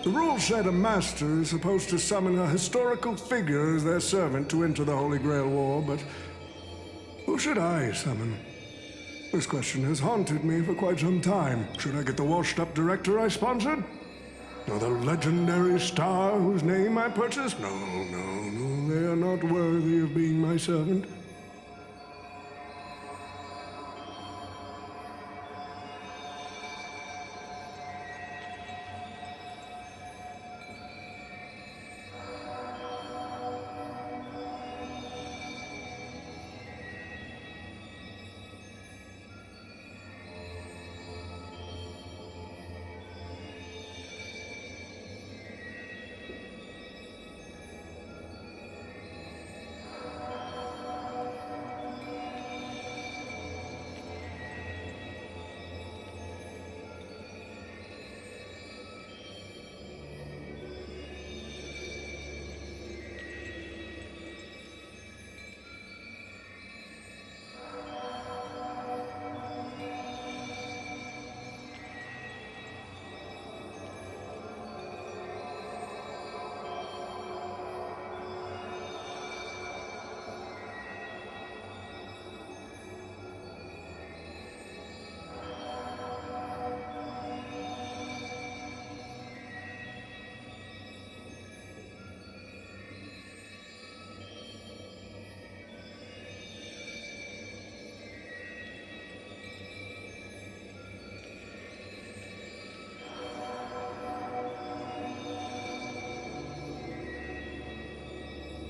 The rules say a master is supposed to summon a historical figure as their servant to enter the Holy Grail War, but who should I summon? This question has haunted me for quite some time. Should I get the washed-up director I sponsored? Or the legendary star whose name I purchased? No, they are not worthy of being my servant.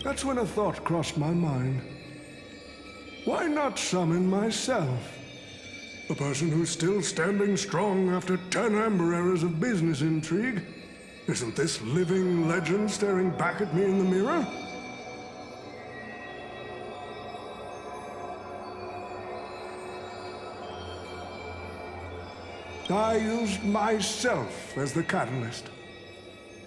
That's when a thought crossed my mind. Why not summon myself? A person who's still standing strong after 10 amber eras of business intrigue. Isn't this living legend staring back at me in the mirror? I used myself as the catalyst.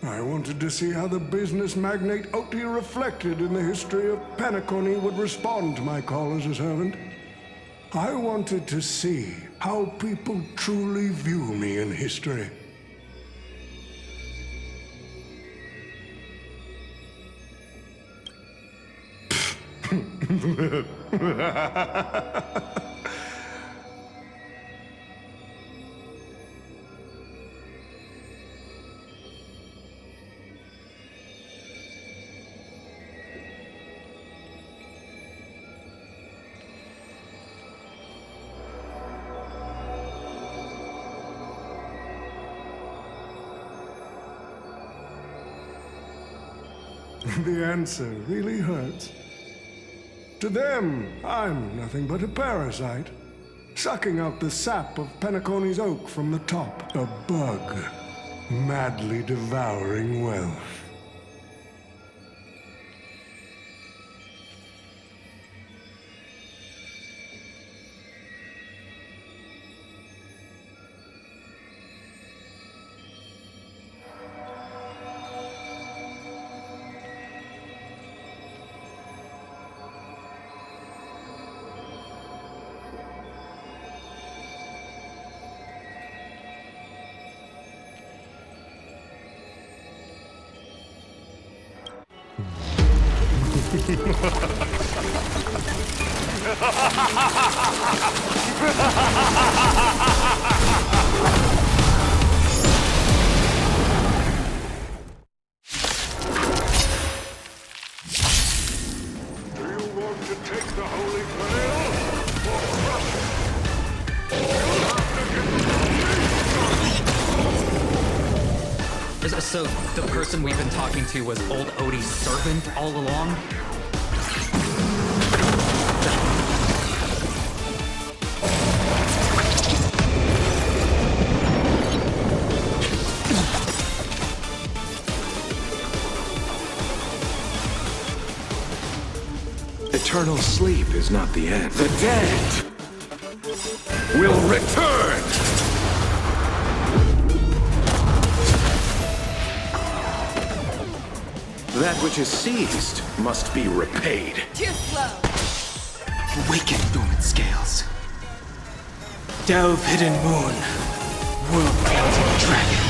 I wanted to see how the business magnate Oti reflected in the history of Penacony would respond to my call as a servant. I wanted to see how people truly view me in history. The answer really hurts. To them, I'm nothing but a parasite, sucking out the sap of Penacony's oak from the top. A bug, madly devouring wealth. So, the person we've been talking to was old Odie's servant all along? Eternal sleep is not the end. The dead will return! That which is seized must be repaid. Too slow. Awaken, dormant scales. Delve, hidden moon. World-wielding dragon.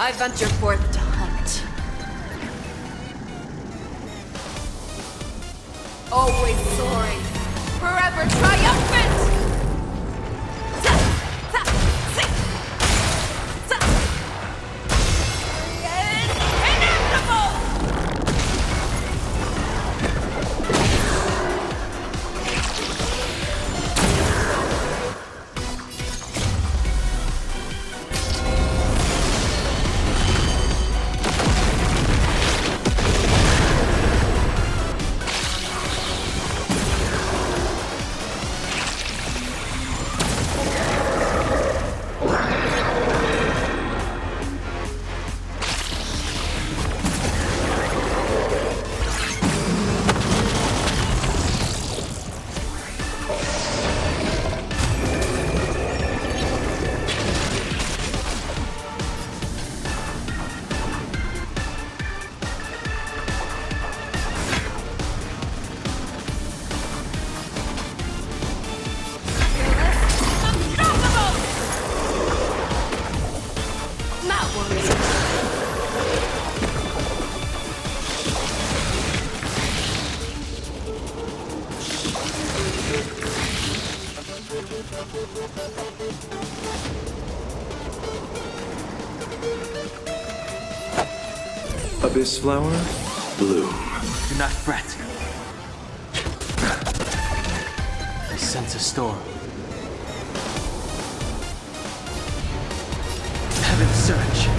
I venture forth to hunt. Always soaring, forever triumphant! Abyss flower, bloom. Do not fret. I sense a storm. Heaven's search.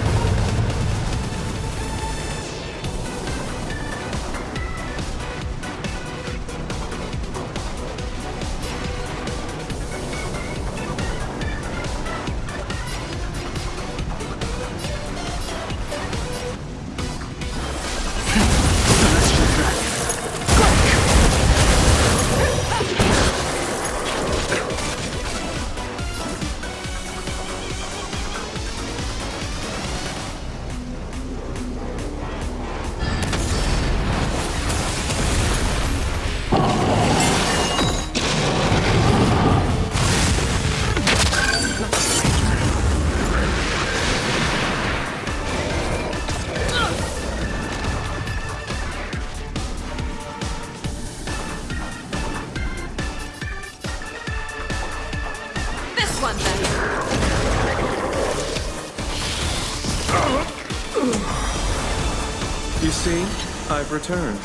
You see, I've returned.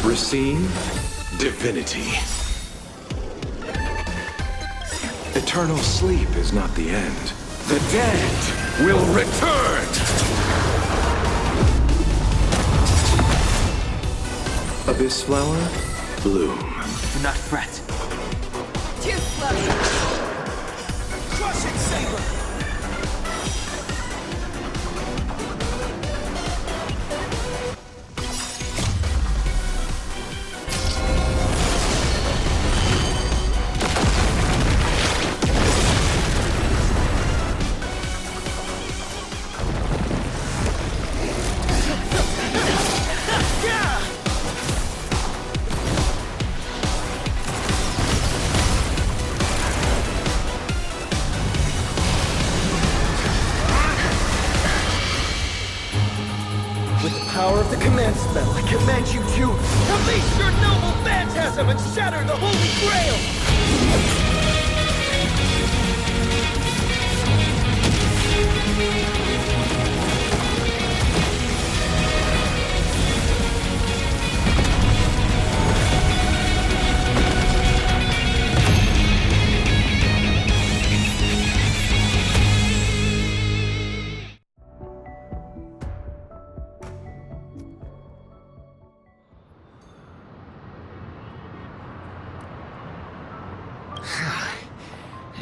Receive divinity. Eternal sleep is not the end. The dead will return! Abyss flower, bloom. Do not fret. Too slow. Crushing saber! Power of the command spell, I command you to release your noble phantasm and shatter the Holy Grail!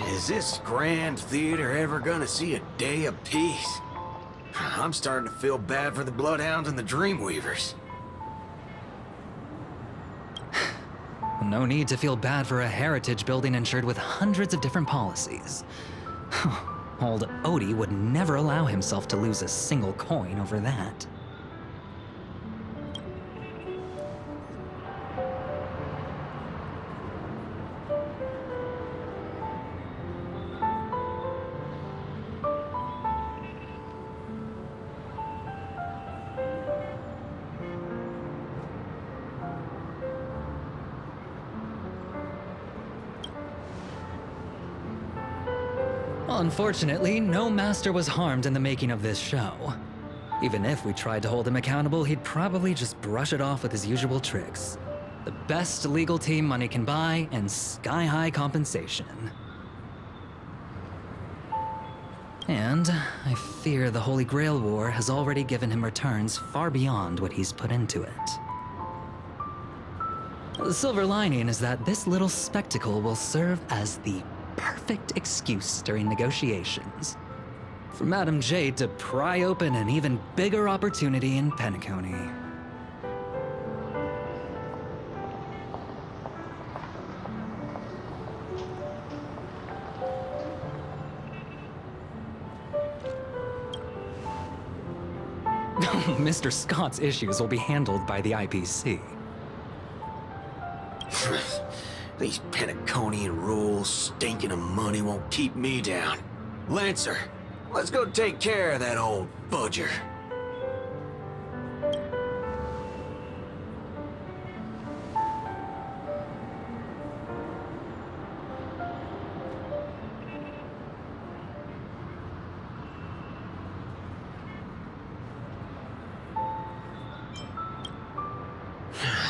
Is this grand theater ever gonna see a day of peace? I'm starting to feel bad for the Bloodhounds and the Dreamweavers. No need to feel bad for a heritage building insured with hundreds of different policies. Old Odie would never allow himself to lose a single coin over that. Unfortunately, no master was harmed in the making of this show. Even if we tried to hold him accountable, he'd probably just brush it off with his usual tricks. The best legal team money can buy, and sky-high compensation. And I fear the Holy Grail War has already given him returns far beyond what he's put into it. The silver lining is that this little spectacle will serve as the perfect excuse during negotiations for Madame Jade to pry open an even bigger opportunity in Penacony. Mr. Scott's issues will be handled by the IPC. These Penaconian rules, stinking of money won't keep me down. Lancer, let's go take care of that old fudger.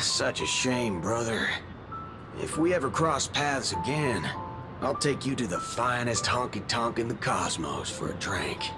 Such a shame, brother. If we ever cross paths again, I'll take you to the finest honky-tonk in the cosmos for a drink.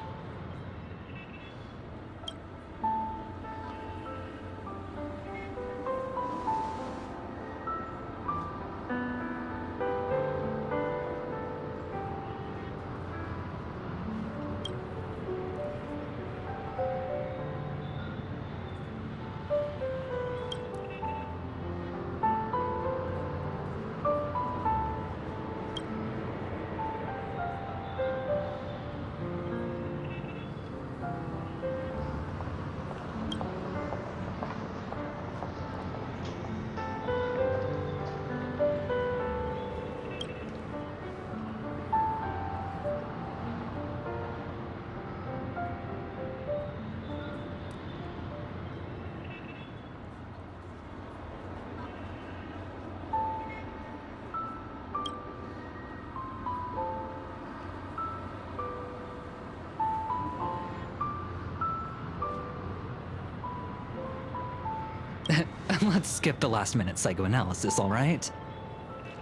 Let's skip the last-minute psychoanalysis, all right?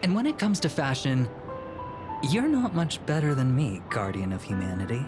And when it comes to fashion, you're not much better than me, Guardian of Humanity.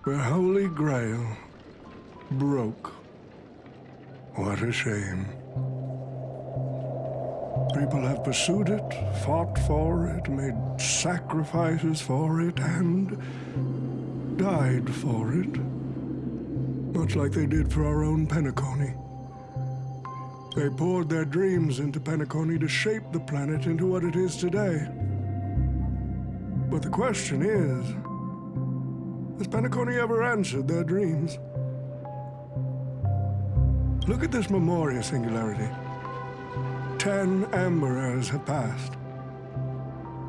The Holy Grail broke. What a shame. People have pursued it, fought for it, made sacrifices for it, and died for it. Much like they did for our own Penacony. They poured their dreams into Penacony to shape the planet into what it is today. But the question is, has Penacony ever answered their dreams? Look at this Memoria singularity. 10 Amber Heirs have passed.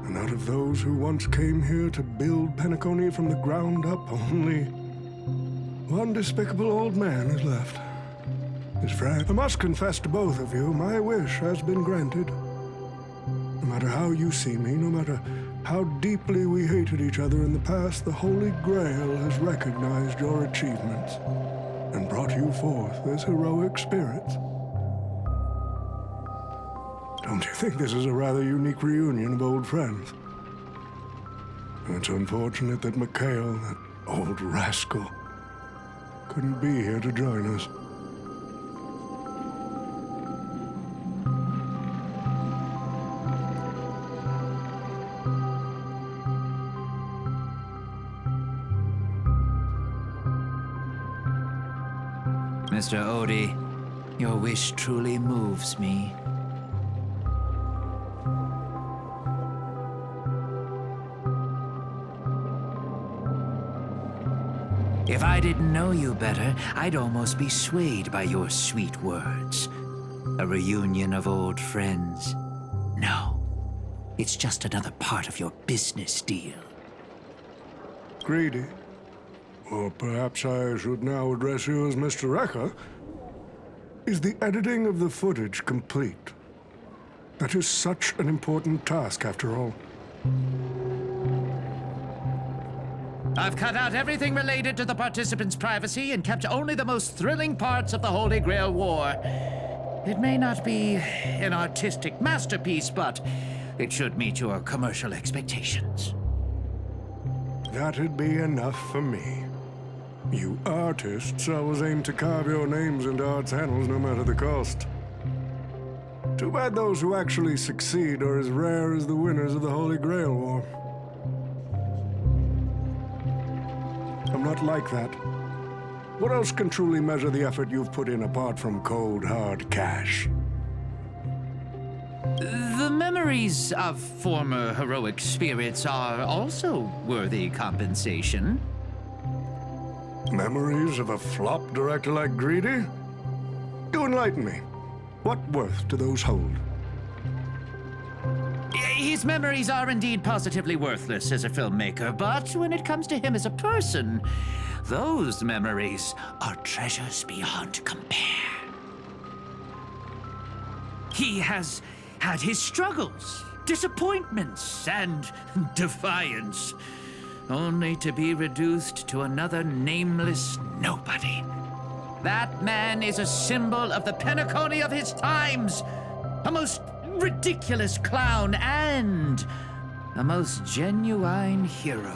And out of those who once came here to build Penacony from the ground up, only one despicable old man is left. His friend. I must confess to both of you, my wish has been granted. No matter how you see me, no matter how deeply we hated each other in the past, the Holy Grail has recognized your achievements and brought you forth as heroic spirits. Don't you think this is a rather unique reunion of old friends? It's unfortunate that Mikhail, that old rascal, couldn't be here to join us. Mr. Odie, your wish truly moves me. If I didn't know you better, I'd almost be swayed by your sweet words. A reunion of old friends. No, it's just another part of your business deal. Greedy. Or perhaps I should now address you as Mr. Recker. Is the editing of the footage complete? That is such an important task, after all. I've cut out everything related to the participants' privacy and kept only the most thrilling parts of the Holy Grail War. It may not be an artistic masterpiece, but it should meet your commercial expectations. That'd be enough for me. You artists always aim to carve your names into art's annals no matter the cost. Too bad those who actually succeed are as rare as the winners of the Holy Grail War. I'm not like that. What else can truly measure the effort you've put in apart from cold, hard cash? The memories of former heroic spirits are also worthy compensation. Memories of a flop director like Greedy? Do enlighten me. What worth do those hold? His memories are indeed positively worthless as a filmmaker, but when it comes to him as a person, those memories are treasures beyond compare. He has had his struggles, disappointments, and defiance, only to be reduced to another nameless nobody. That man is a symbol of the Penacony of his times, a most ridiculous clown and a most genuine hero.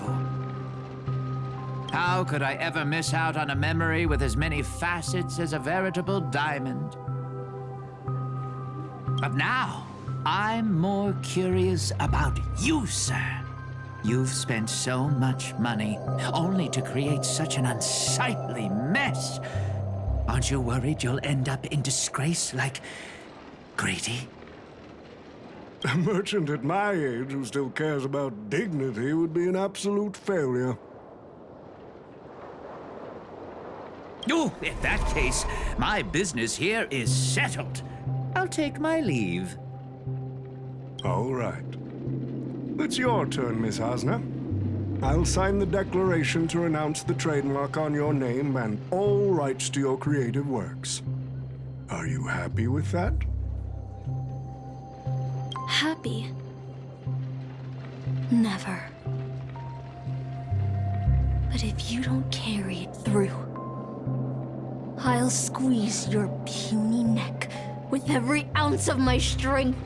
How could I ever miss out on a memory with as many facets as a veritable diamond? But now, I'm more curious about you, sir. You've spent so much money, only to create such an unsightly mess. Aren't you worried you'll end up in disgrace like Greedy? A merchant at my age who still cares about dignity would be an absolute failure. Oh, in that case, my business here is settled. I'll take my leave. All right. It's your turn, Miss Osner. I'll sign the declaration to renounce the trademark on your name and all rights to your creative works. Are you happy with that? Happy? Never. But if you don't carry it through, I'll squeeze your puny neck with every ounce of my strength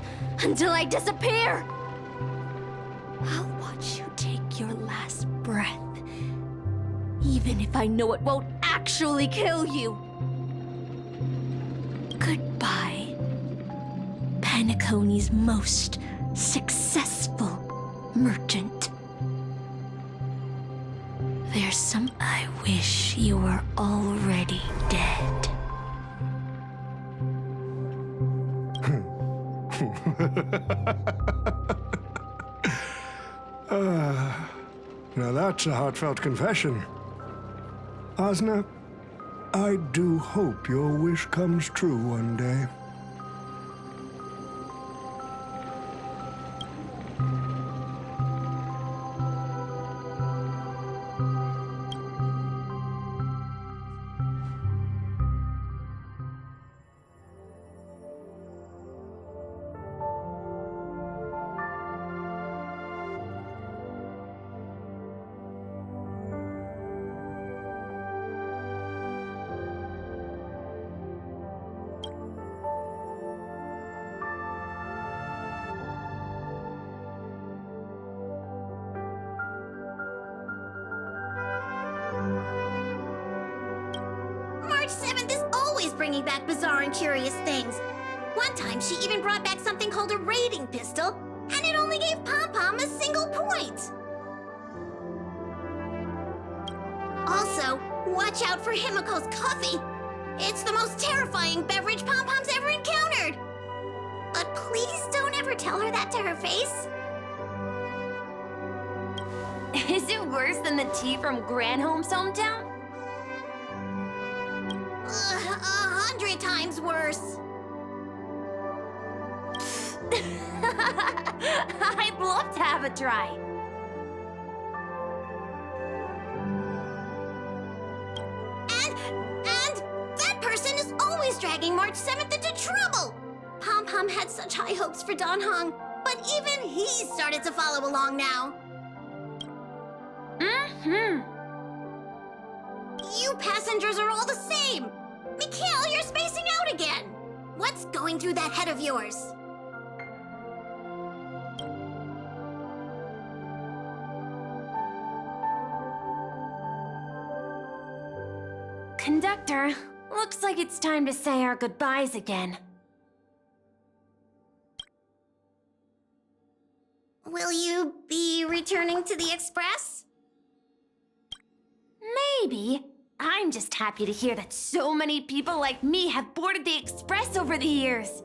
until I disappear! I'll watch you take your last breath, even if I know it won't actually kill you. Goodbye, Penacony's most successful merchant. There's some I wish you were already dead. Now that's a heartfelt confession. Asna, I do hope your wish comes true one day. March 7th is always bringing back bizarre and curious things. One time, she even brought back something called a raiding pistol, and it only gave Pom-Pom a single point. Also, watch out for Himiko's coffee. It's the most terrifying beverage Pom-Pom's ever encountered. But please don't ever tell her that to her face. Is it worse than the tea from Granholm's hometown? 100 times worse. I'd love to have a try. And that person is always dragging March 7th into trouble. Pom-Pom had such high hopes for Don Hong, but even he started to follow along now. You passengers are all the same. Mikhail, you're spacing out again. What's going through that head of yours? Conductor, looks like it's time to say our goodbyes again. Will you be returning to the Express? Maybe. I'm just happy to hear that so many people like me have boarded the Express over the years.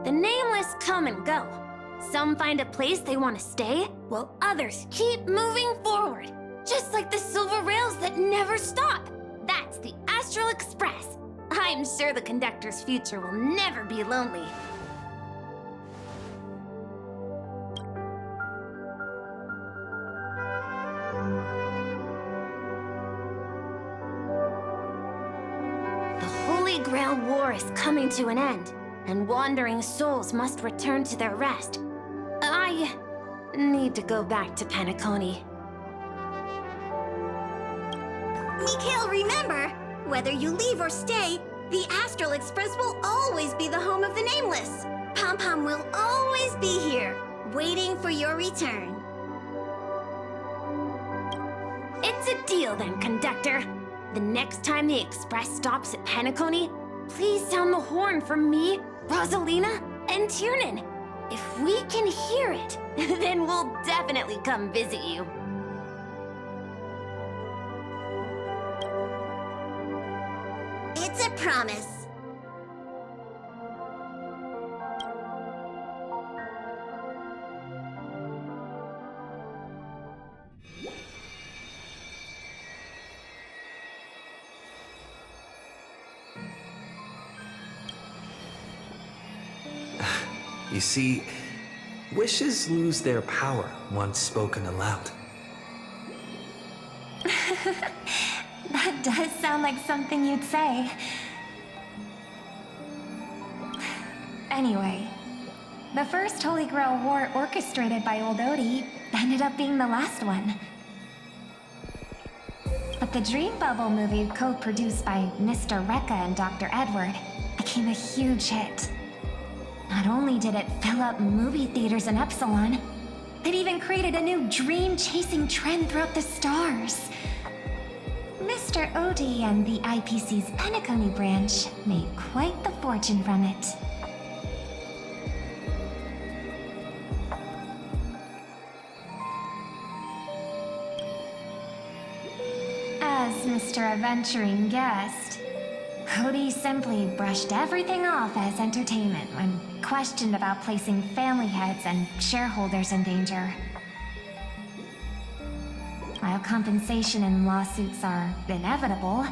The nameless come and go. Some find a place they want to stay, while others keep moving forward. Just like the silver rails that never stop. That's the Astral Express. I'm sure the conductor's future will never be lonely. The Holy Grail War is coming to an end, and wandering souls must return to their rest. I need to go back to Penacony. Mikhail, remember, whether you leave or stay, the Astral Express will always be the home of the Nameless. Pom-Pom will always be here, waiting for your return. It's a deal then, conductor. The next time the Express stops at Penacony, please sound the horn for me, Rosalina, and Tiernan. If we can hear it, then we'll definitely come visit you. It's a promise. You see, wishes lose their power once spoken aloud. That does sound like something you'd say. Anyway, the first Holy Grail War orchestrated by Old Odie ended up being the last one. But the Dream Bubble movie co-produced by Mr. Rekka and Dr. Edward became a huge hit. Not only did it fill up movie theaters in Epsilon, it even created a new dream-chasing trend throughout the stars. Mr. Odie and the IPC's Penacony branch made quite the fortune from it. As Mr. Adventuring guest, Odie simply brushed everything off as entertainment when questioned about placing family heads and shareholders in danger. While compensation and lawsuits are inevitable,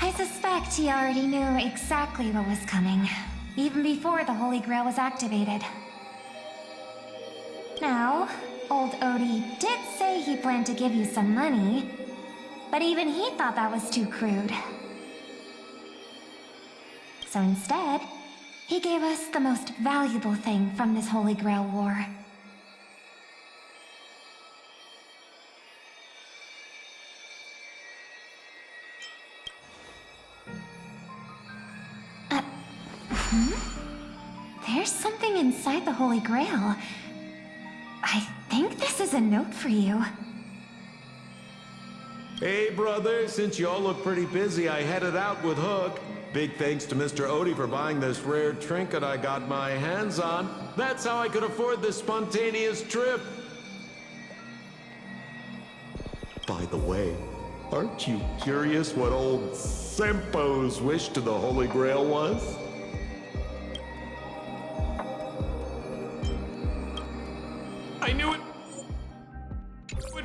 I suspect he already knew exactly what was coming, even before the Holy Grail was activated. Now, old Odie did say he planned to give you some money, but even he thought that was too crude. So instead, he gave us the most valuable thing from this Holy Grail war. There's something inside the Holy Grail. I think this is a note for you. Hey, brother, since you all look pretty busy, I headed out with Hook. Big thanks to Mr. Odie for buying this rare trinket I got my hands on. That's how I could afford this spontaneous trip. By the way, aren't you curious what old Sempo's wish to the Holy Grail was? I knew it,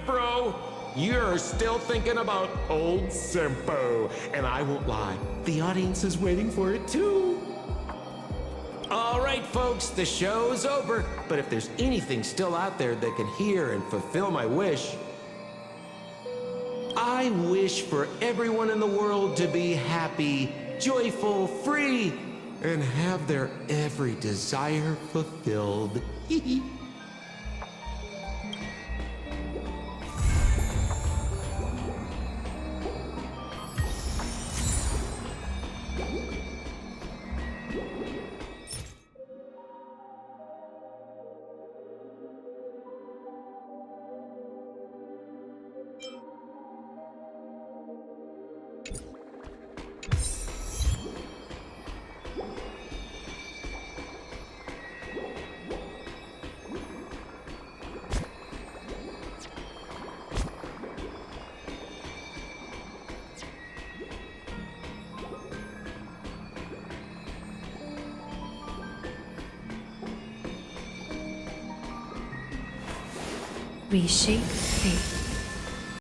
bro. You're still thinking about old Sempo, and I won't lie, the audience is waiting for it too. All right, folks, the show's over, but if there's anything still out there that can hear and fulfill my wish, I wish for everyone in the world to be happy, joyful, free, and have their every desire fulfilled. Reshape fate.